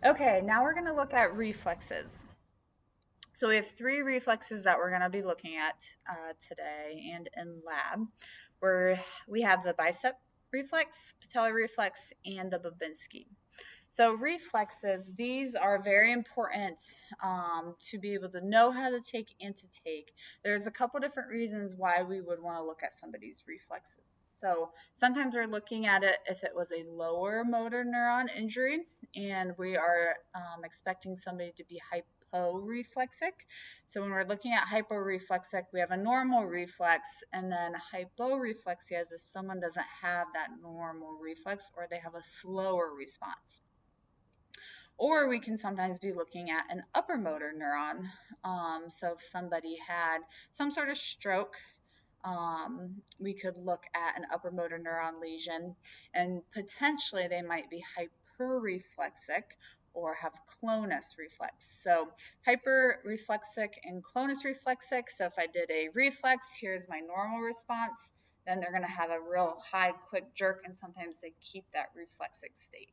Okay, now we're going to look at reflexes. So we have three reflexes that we're going to be looking at today and in lab, where we have the bicep reflex, patellar reflex, and the Babinski. So reflexes, these are very important to be able to know how to take and to take. There's a couple different reasons why we would want to look at somebody's reflexes. So sometimes we're looking at it if it was a lower motor neuron injury and we are expecting somebody to be hyporeflexic. So when we're looking at hyporeflexic, we have a normal reflex, and then hyporeflexia is if someone doesn't have that normal reflex or they have a slower response. Or we can sometimes be looking at an upper motor neuron. So if somebody had some sort of stroke, we could look at an upper motor neuron lesion, and potentially they might be hyperreflexic or have clonus reflex. So hyperreflexic and clonus reflexic. So if I did a reflex, here's my normal response, then they're going to have a real high, quick jerk, and sometimes they keep that reflexic state.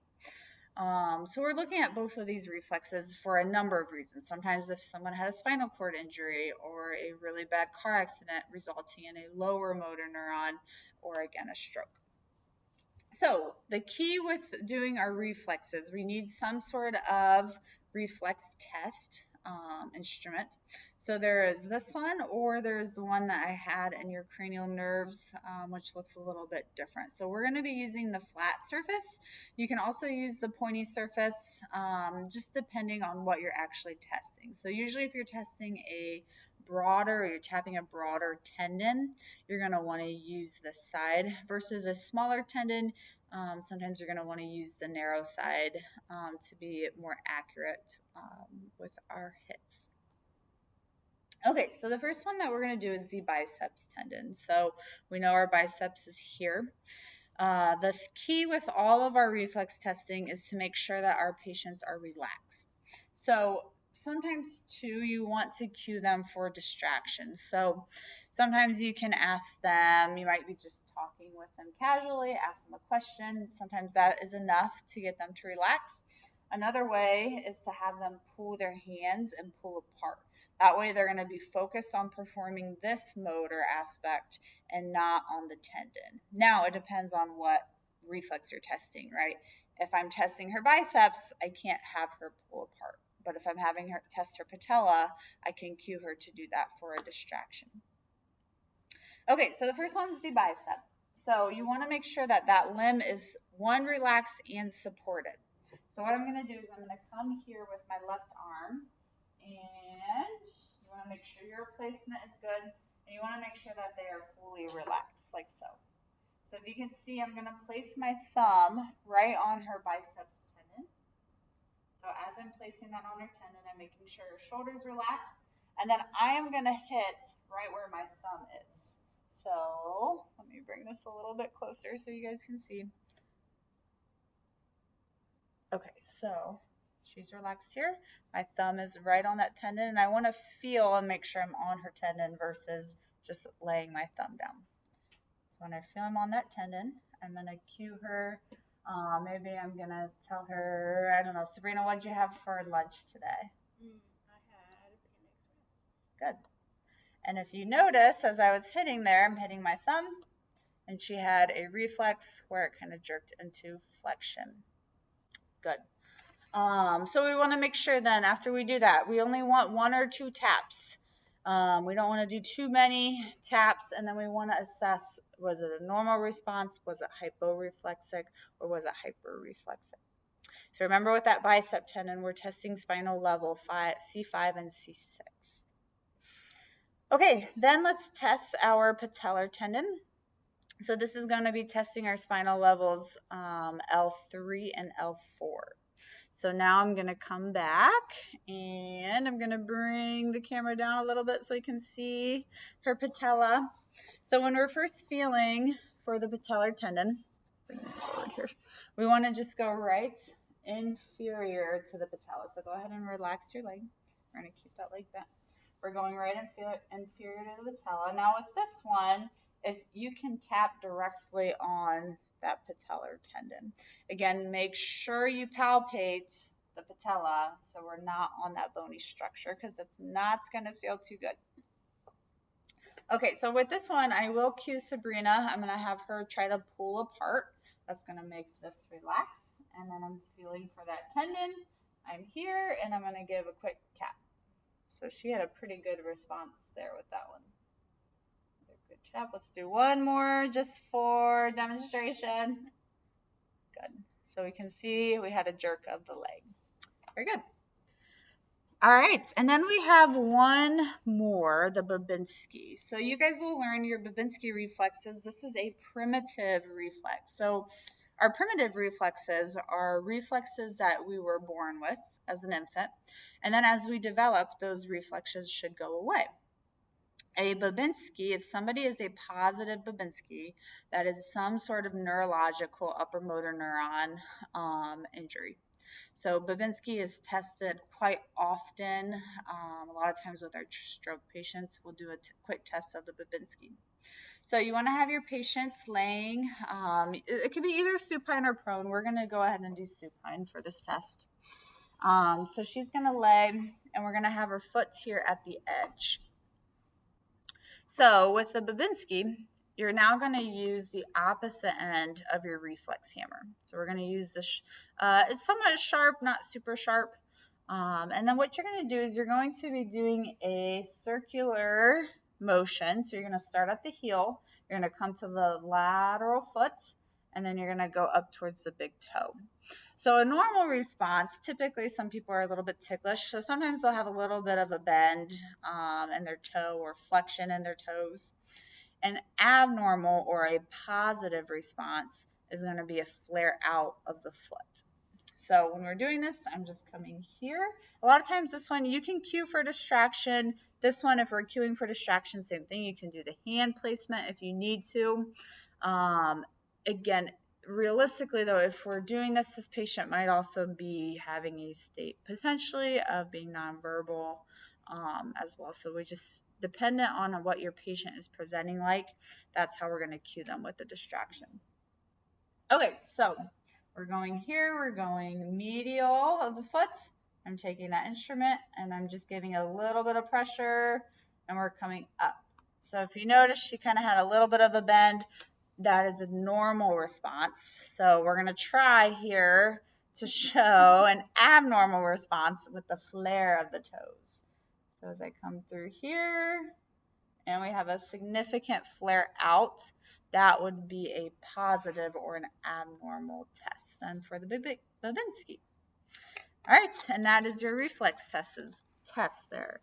So we're looking at both of these reflexes for a number of reasons. Sometimes if someone had a spinal cord injury or a really bad car accident resulting in a lower motor neuron or again a stroke. So the key with doing our reflexes, we need some sort of reflex test instrument. So there is this one, or there's the one that I had in your cranial nerves, which looks a little bit different. So we're going to be using the flat surface. You can also use the pointy surface, just depending on what you're actually testing. So usually if you're testing a broader, or you're tapping a broader tendon, you're going to want to use this side versus a smaller tendon. Sometimes you're going to want to use the narrow side to be more accurate with our hits. Okay, so the first one that we're going to do is the biceps tendon. So we know our biceps is here. The key with all of our reflex testing is to make sure that our patients are relaxed. So sometimes too, you want to cue them for distractions. So sometimes you can ask them, you might be just talking with them casually, ask them a question. Sometimes that is enough to get them to relax. Another way is to have them pull their hands and pull apart. That way they're going to be focused on performing this motor aspect and not on the tendon. Now it depends on what reflex you're testing, right? If I'm testing her biceps, I can't have her pull apart. But if I'm having her test her patella, I can cue her to do that for a distraction. Okay, so the first one's the bicep. So you want to make sure that that limb is one, relaxed and supported. So what I'm going to do is I'm going to come here with my left arm, and you want to make sure your placement is good, and you want to make sure that they are fully relaxed, like so. So if you can see, I'm going to place my thumb right on her biceps tendon. So as I'm placing that on her tendon, I'm making sure her shoulder's relaxed, and then I am going to hit right where my thumb is. So let me bring this a little bit closer so you guys can see. Okay, so she's relaxed here. My thumb is right on that tendon, and I want to feel and make sure I'm on her tendon versus just laying my thumb down. So when I feel I'm on that tendon, I'm going to cue her. Maybe I'm going to tell her, I don't know, Sabrina, what did you have for lunch today? I had Phoenix. Good. And if you notice, as I was hitting there, I'm hitting my thumb, and she had a reflex where it kind of jerked into flexion. Good. So we want to make sure then after we do that, we only want 1 or 2 taps. We don't want to do too many taps, and then we want to assess, was it a normal response, was it hyporeflexic, or was it hyperreflexic? So remember with that bicep tendon, we're testing spinal level C5 and C6. Okay, then let's test our patellar tendon. So this is going to be testing our spinal levels L3 and L4. So now I'm going to come back and I'm going to bring the camera down a little bit so you can see her patella. So when we're first feeling for the patellar tendon, bring this forward here, we want to just go right inferior to the patella. So go ahead and relax your leg. We're going to keep that leg bent. We're going right inferior to the patella. Now with this one, if you can tap directly on that patellar tendon. Again, make sure you palpate the patella, so we're not on that bony structure because it's not going to feel too good. Okay, so with this one, I will cue Sabrina. I'm going to have her try to pull apart. That's going to make this relax. And then I'm feeling for that tendon. I'm here, and I'm going to give a quick tap. So she had a pretty good response there with that one. Good tap. Let's do one more just for demonstration. Good. So we can see we had a jerk of the leg. Very good. All right, and then we have one more, the Babinski. So you guys will learn your Babinski reflexes. This is a primitive reflex. So our primitive reflexes are reflexes that we were born with as an infant. And then as we develop, those reflexes should go away. A Babinski, if somebody is a positive Babinski, that is some sort of neurological upper motor neuron injury. So Babinski is tested quite often. A lot of times with our stroke patients, we'll do a quick test of the Babinski. So you want to have your patients laying. It could be either supine or prone. We're going to go ahead and do supine for this test. So she's going to lay, and we're going to have her foot here at the edge. So with the Babinski, you're now going to use the opposite end of your reflex hammer. So we're going to use this, it's somewhat sharp, not super sharp. And then what you're going to do is you're going to be doing a circular motion. So you're going to start at the heel, you're going to come to the lateral foot, and then you're going to go up towards the big toe. So a normal response, typically some people are a little bit ticklish. So sometimes they'll have a little bit of a bend in their toe or flexion in their toes. An abnormal or a positive response is going to be a flare out of the foot. So when we're doing this, I'm just coming here. A lot of times this one, you can cue for distraction. This one, if we're cueing for distraction, same thing. You can do the hand placement if you need to. Again, realistically though, if we're doing this, this patient might also be having a state potentially of being nonverbal as well. So we just, dependent on what your patient is presenting like, that's how we're going to cue them with the distraction. Okay, so we're going here, we're going medial of the foot. I'm taking that instrument and I'm just giving a little bit of pressure and we're coming up. So if you notice, she kind of had a little bit of a bend. That is a normal response. So we're going to try here to show an abnormal response with the flare of the toes. So as I come through here and we have a significant flare out, that would be a positive or an abnormal test then for the Babinski. All right, and that is your reflex test there.